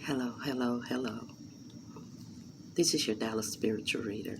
Hello, hello, hello. This is your Dallas spiritual reader.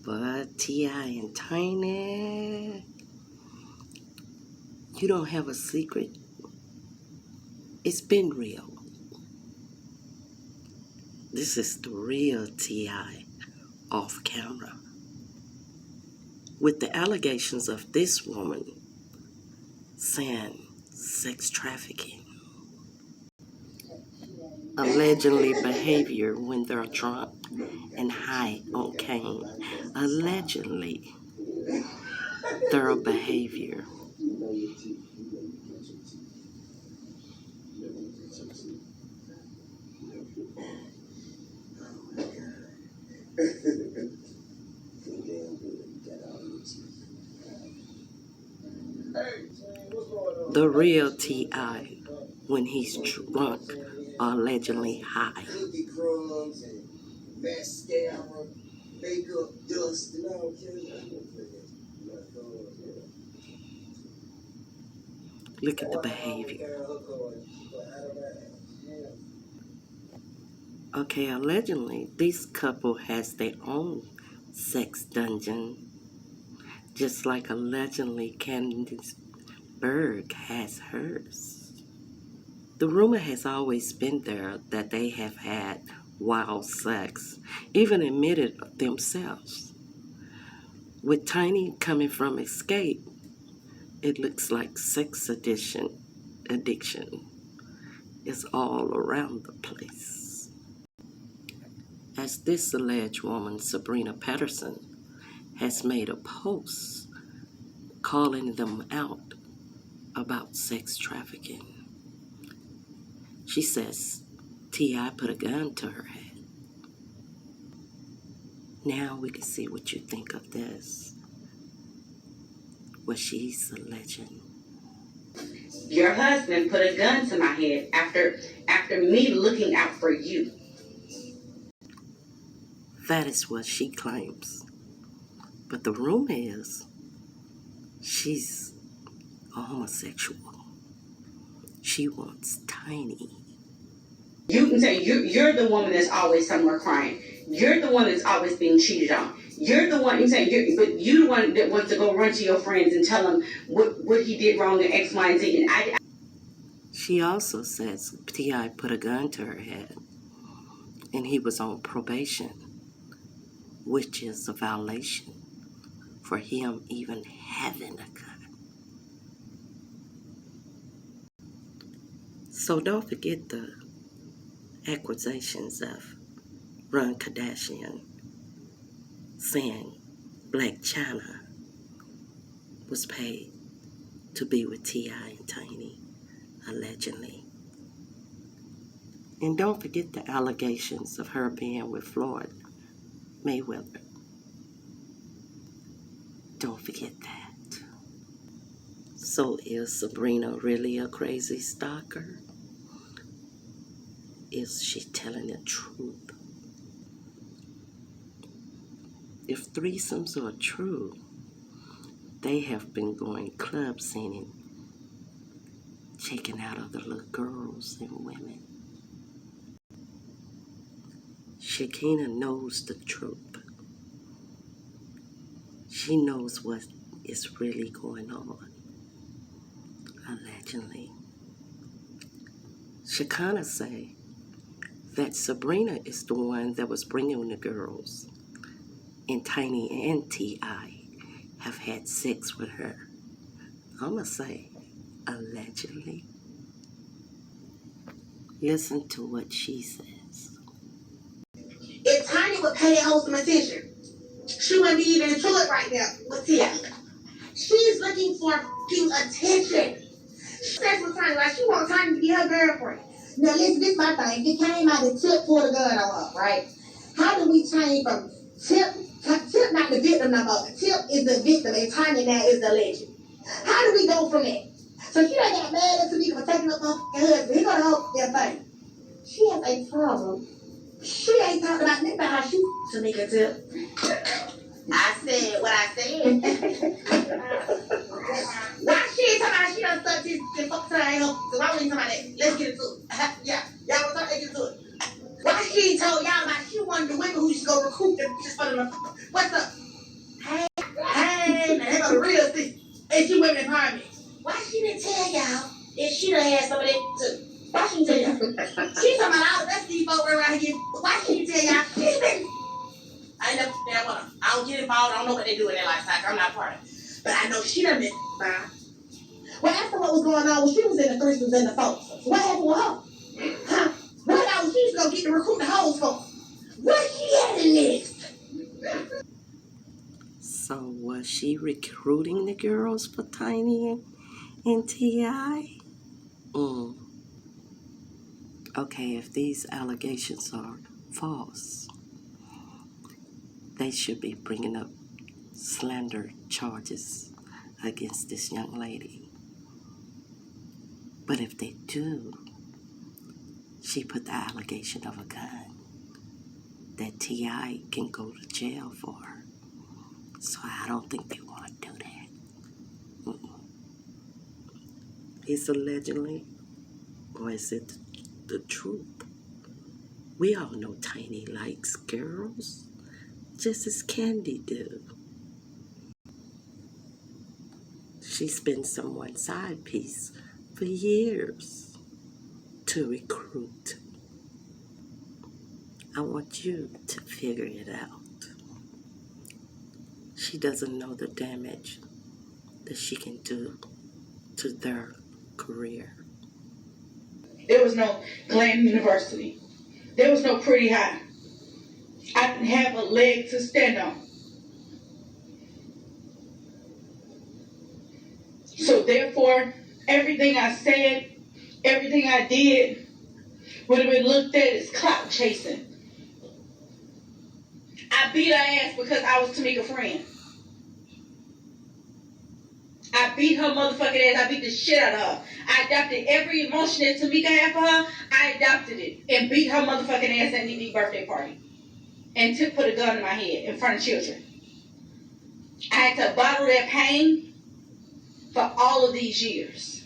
But T.I. and Tiny, you don't have a secret. It's been real. This is the real T.I. off camera. With the allegations of this woman saying sex trafficking. Allegedly behavior when they're drunk and high on cane. Allegedly their behavior. The real T.I. when he's drunk or allegedly high. Look at the behavior. Okay, allegedly, this couple has their own sex dungeon, just like allegedly Candice Berg has hers. The rumor has always been there that they have had wild sex, even admitted themselves. With Tiny coming from Escape, it looks like sex addiction is all around the place. As this alleged woman, Sabrina Patterson, has made a post calling them out about sex trafficking. She says T.I. put a gun to her head. Now we can see what you think of this. What she's alleging. Your husband put a gun to my head after me looking out for you. That is what she claims. But the rumor is she's a homosexual. She wants Tiny. You can say you're the woman that's always somewhere crying. You're the one that's always being cheated on. You're the one, but you the one that wants to go run to your friends and tell them what he did wrong in X, Y, and Z. And She also says T.I. put a gun to her head and he was on probation, which is a violation for him even having a gun. So don't forget the accusations of Ron Kardashian saying Black China was paid to be with T.I. and Tiny, allegedly. And don't forget the allegations of her being with Floyd Mayweather. Don't forget that. So is Sabrina really a crazy stalker? Is she telling the truth? If threesomes are true, they have been going club singing, checking out other little girls and women. Shakina knows the truth. She knows what is really going on, allegedly. Shakina say that Sabrina is the one that was bringing the girls, and Tiny and T.I. have had sex with her. I'ma say, allegedly. Listen to what she says. If Tiny would pay that hoe some attention, she wouldn't be even into it right now with Tia. She's looking for attention. She says with Tiny, like she wants Tiny to be her girlfriend. Now listen, this is my thing. It came out that Tip pulled a gun on her, right? How do we change from Tip not the victim no more? Tip is the victim and Tiny now is the legend. How do we go from that? So she done got mad at Tamika for taking up her husband. He gonna hold their thing. She has a problem. She ain't talking about nothing about how she Tamika Tip. I said what I said. Why she ain't talking about she done sucked his fuck to her? Because I wasn't talking about that. Let's get into it. Yeah. one of the women who used to go recruit them just for them. What's up? Hey, now they go the real thing. And she women empowerment. Why she didn't tell y'all if she done had some of that too? Why she didn't tell y'all? She talking about all the best of these folks around here. Why she didn't tell y'all? She's been. I ain't never damn well. I don't get involved. I don't know what they do in their lifestyle. I'm not part of it. But I know she done been found. Well, after what was going on when she was in the threesomes and the folks, what happened with her? Huh? What about when she used to go get to recruit the hoes for? Where she at in this? So was she recruiting the girls for Tiny and T.I.? Okay, if these allegations are false, they should be bringing up slander charges against this young lady. But if they do, she put the allegation of a gun that T.I. can go to jail for. So I don't think they want to do that. It's allegedly, or is it the truth? We all know Tiny likes girls, just as Candy do. She's been someone's side piece for years to recruit. I want you to figure it out. She doesn't know the damage that she can do to their career. There was no Glam University. There was no Pretty High. I didn't have a leg to stand on. So therefore, everything I said, everything I did would have been looked at as clout chasing. I beat her ass because I was Tamika's friend. I beat her motherfucking ass. I beat the shit out of her. I adopted every emotion that Tamika had for her. I adopted it and beat her motherfucking ass at Nini's birthday party. And put a gun in my head in front of children. I had to bottle that pain for all of these years.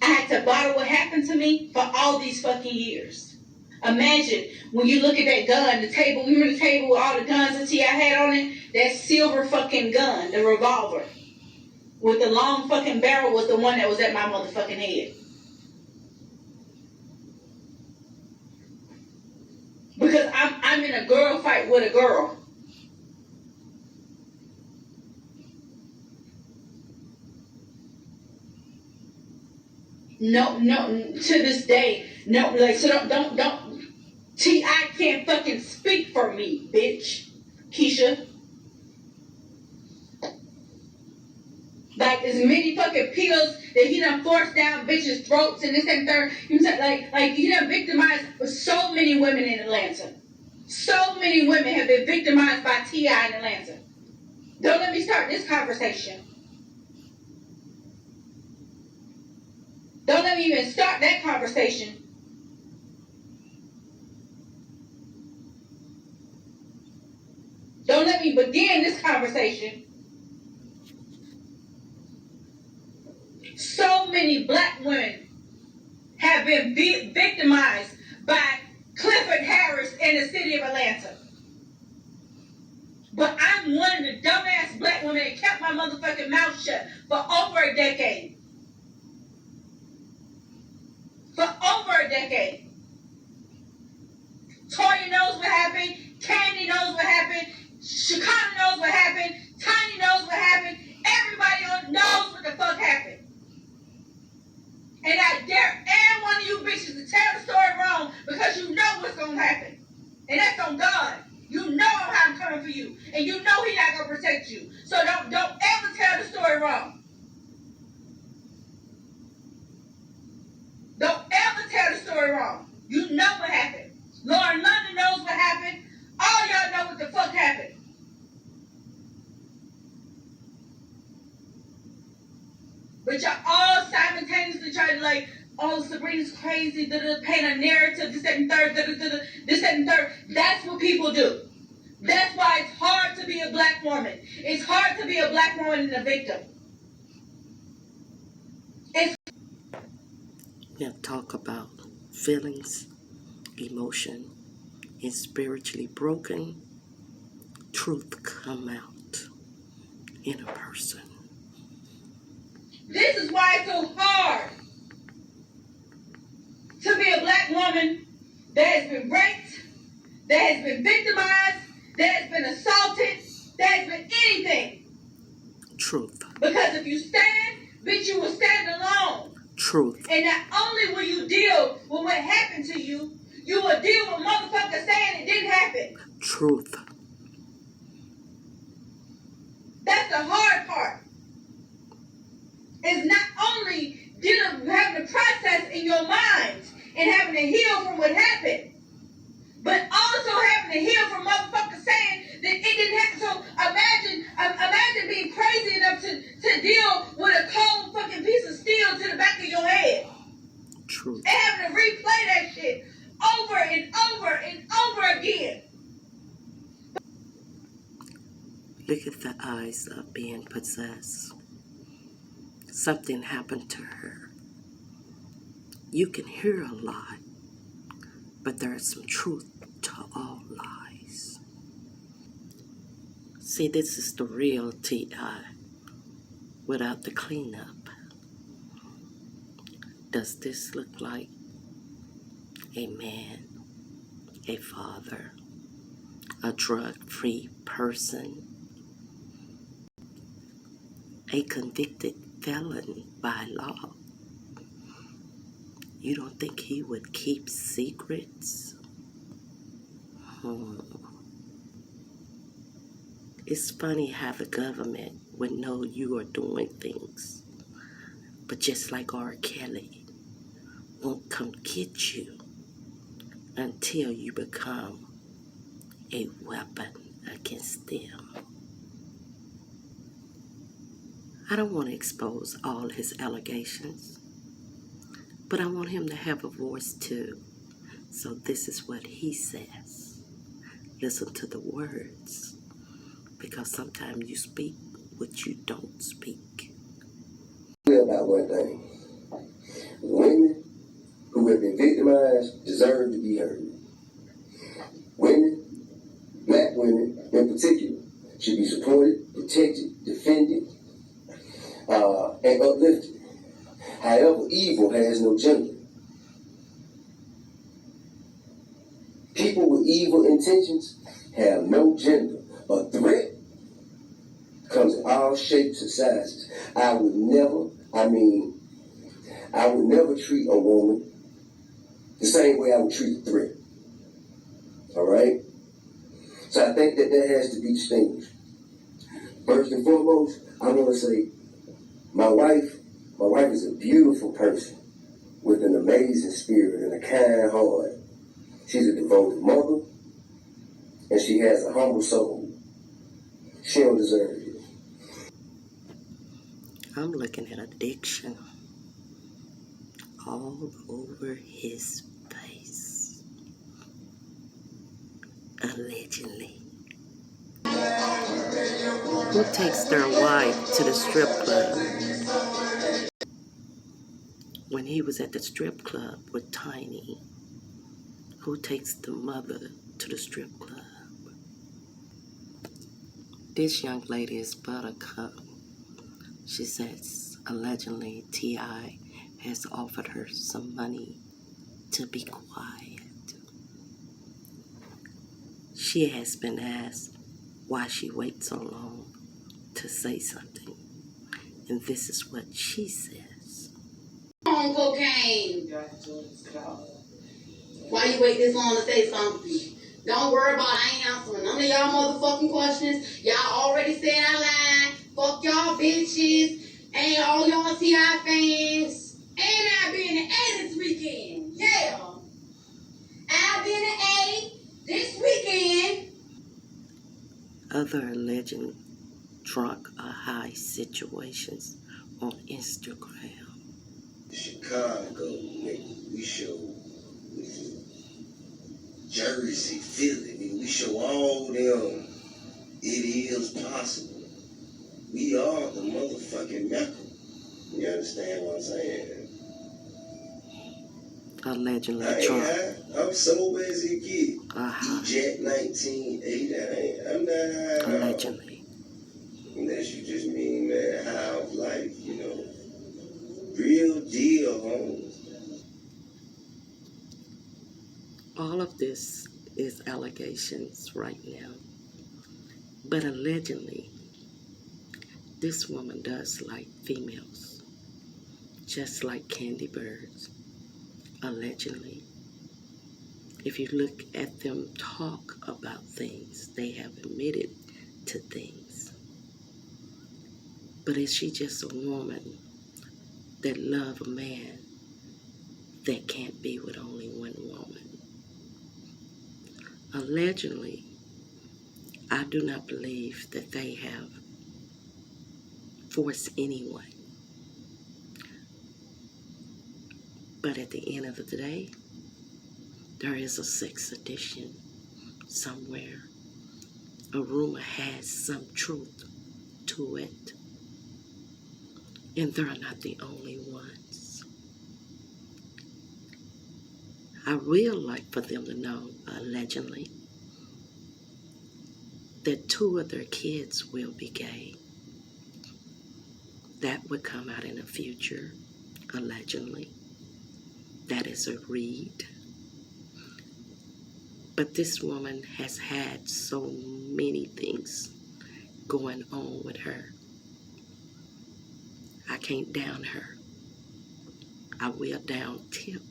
I had to bottle what happened to me for all these fucking years. Imagine when you look at that gun, the table, remember the table with all the guns that T.I. had on it? That silver fucking gun, the revolver, with the long fucking barrel was the one that was at my motherfucking head. Because I'm in a girl fight with a girl. No, to this day, no, like, so don't. T.I. can't fucking speak for me, bitch. Keisha. Like, as many fucking pills that he done forced down bitches' throats and this and third. You know, like he done victimized so many women in Atlanta. So many women have been victimized by T.I. in Atlanta. Don't let me start this conversation. Don't let me even start that conversation. Don't let me begin this conversation. So many black women have been victimized by Clifford Harris in the city of Atlanta. But I'm one of the dumbass black women that kept my motherfucking mouth shut for over a decade. For over a decade. Toya knows what happened. Candy knows what happened. Shakana knows what happened. Tiny knows what happened. Everybody knows what the fuck happened. And I dare every one of you bitches to tell the story wrong because you know what's going to happen. And that's on God. You know how I'm coming for you. And you know He's not going to protect you. So don't ever tell the story wrong. Don't ever tell the story wrong. You know what happened. Lauren London knows what happened. All y'all know what the fuck happened. But y'all all simultaneously try to like, oh, Sabrina's crazy, paint a narrative, this, that, and third, this, that, and third. That's what people do. That's why it's hard to be a black woman. It's hard to be a black woman and a victim. Now talk about feelings, emotion, and spiritually broken, truth come out in a person. This is why it's so hard to be a black woman that has been raped, that has been victimized, that has been assaulted, that has been anything. Truth. Because if you stand, bitch, you will stand alone. Truth. And not only will you deal with what happened to you, you will deal with motherfuckers saying it didn't happen. Truth. That's the hard part. Is not only dealing with having to process in your mind and having to heal from what happened, but also having to heal from motherfuckers saying that it didn't happen. So imagine being crazy enough to deal with a cold fucking piece of steel to the back of your head. Truth. And having to replay that shit over and over and over again. Look at the eyes of being possessed. Something happened to her. You can hear a lot, but there is some truth to all lies. See, this is the real T.I. without the cleanup. Does this look like a man, a father, a drug-free person, a convicted felon by law? You don't think he would keep secrets? It's funny how the government would know you are doing things, but just like R. Kelly, won't come get you until you become a weapon against them. I don't want to expose all his allegations, but I want him to have a voice too. So this is what he says. Listen to the words, because sometimes you speak what you don't speak. About one thing. Women who have been victimized deserve to be heard. Women, black women in particular, should be supported, protected, defended, and uplifted. However, evil has no gender. People with evil intentions have no gender. A threat comes in all shapes and sizes. I would never treat a woman the same way I would treat a threat. All right? So I think that has to be distinguished. First and foremost, I want to say my wife is a beautiful person with an amazing spirit and a kind heart. She's a devoted mother, and she has a humble soul. She don't deserve it. I'm looking at addiction all over his face. Allegedly. Who takes their wife to the strip club? When he was at the strip club with Tiny, who takes the mother to the strip club? This young lady is Buttercup. She says allegedly T.I. has offered her some money to be quiet. She has been asked why she waits so long to say something. And this is what she says. On cocaine. Why you wait this long to say something? Don't worry about it. I ain't answering none of y'all motherfucking questions. Y'all already said I lied. Fuck y'all bitches. And all y'all T.I. fans. And I'll be in the A this weekend. Yeah. I'll be in the A this weekend. Other alleged drunk or high situations on Instagram. Chicago, nigga, we show Jersey, Philly, nigga, we show all them. It is possible. We are the motherfucking Mecca. You understand what I'm saying? allegedly I ain't drunk. high. I'm sober as it get. Uh-huh. Jet 1980. I'm not high at all. Allegedly. Unless you just mean that high of life, Real deal, home. All of this is allegations right now. But allegedly, this woman does like females, just like candy birds. Allegedly. If you look at them talk about things, they have admitted to things. But is she just a woman that love a man that can't be with only one woman? Allegedly, I do not believe that they have forced anyone. But at the end of the day, there is a sex addiction somewhere. A rumor has some truth to it. And they're not the only ones. I would like for them to know, allegedly, that 2 of their kids will be gay. That would come out in the future, allegedly. That is a read. But this woman has had so many things going on with her. I can't down her. I will down Tip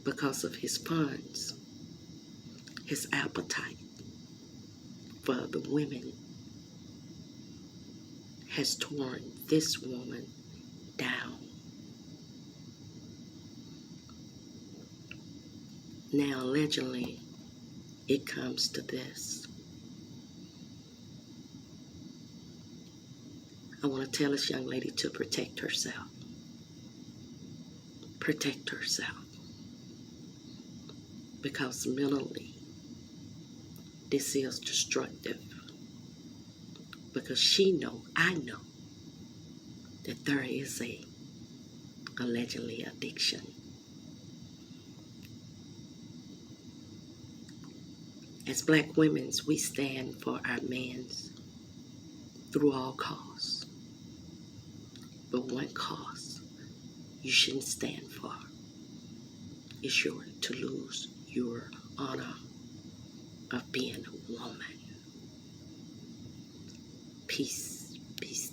because of his funds, his appetite for the women has torn this woman down. Now, allegedly, it comes to this. I want to tell this young lady to protect herself. Protect herself. Because mentally, this is destructive. Because I know, that there is a allegedly addiction. As Black women, we stand for our men through all costs. But one cause you shouldn't stand for is to lose your honor of being a woman. Peace, peace.